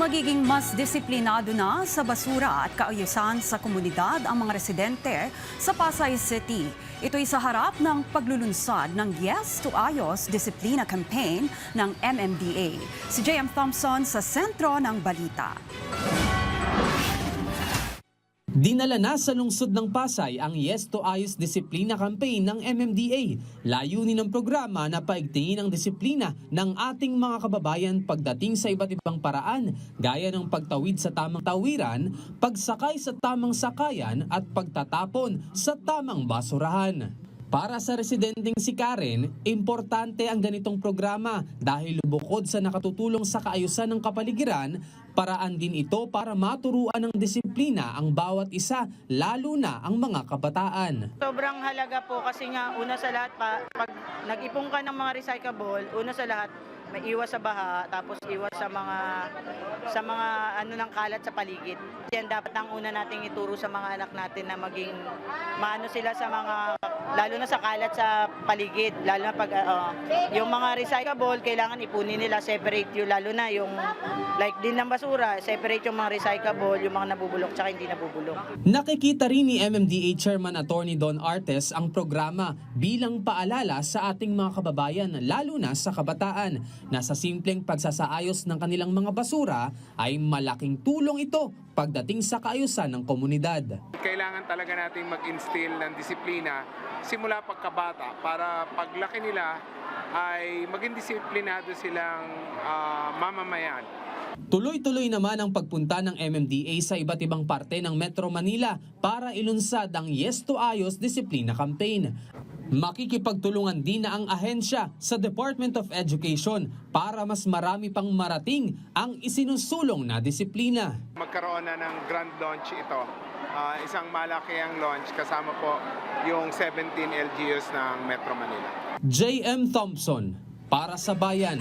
Magiging mas disiplinado na sa basura at kaayusan sa komunidad ang mga residente sa Pasay City. Ito'y sa harap ng paglulunsad ng Yes to Ayos Disiplina Campaign ng MMDA. Si JM Thompson sa sentro ng balita. Dinala na sa lungsod ng Pasay ang Yes to Ayos Disiplina Campaign ng MMDA. Layunin ng programa na paigtingin ang disiplina ng ating mga kababayan pagdating sa iba't ibang paraan, gaya ng pagtawid sa tamang tawiran, pagsakay sa tamang sakayan at pagtatapon sa tamang basurahan. Para sa residenteng si Karen, importante ang ganitong programa dahil bukod sa nakatutulong sa kaayusan ng kapaligiran, paraan din ito para maturuan ng disiplina ang bawat isa, lalo na ang mga kabataan. Sobrang halaga po kasi nga una sa lahat pag nag-ipon ka ng mga recyclable, una sa lahat may iwas sa baha, tapos iwas sa mga ano ng kalat sa paligid. Yan dapat ang una nating ituro sa mga anak natin na maging maano sila sa mga, lalo na sa kalat sa paligid, lalo na pag yung mga recyclable kailangan ipunin nila, separate yung lalo na yung like din ng basura, separate yung mga recyclable, yung mga nabubulok tsaka hindi nabubulok. Nakikita rin ni MMDA Chairman Attorney Don Artes ang programa bilang paalala sa ating mga kababayan, lalo na sa kabataan, na sa simpleng pagsasaayos ng kanilang mga basura ay malaking tulong ito pagdating sa kaayusan ng komunidad. Kailangan talaga nating mag-instill ng disiplina simula pagkabata para paglaki nila ay maging disiplinado silang mamamayan. Tuloy-tuloy naman ang pagpunta ng MMDA sa iba't ibang parte ng Metro Manila para ilunsad ang Yes to Ayos Disiplina Campaign. Makikipagtulungan din na ang ahensya sa Department of Education para mas marami pang marating ang isinusulong na disiplina. Magkaroon na ng grand launch ito. Isang malakihang launch kasama po yung 17 LGUs ng Metro Manila. JM Thompson para sa Bayan.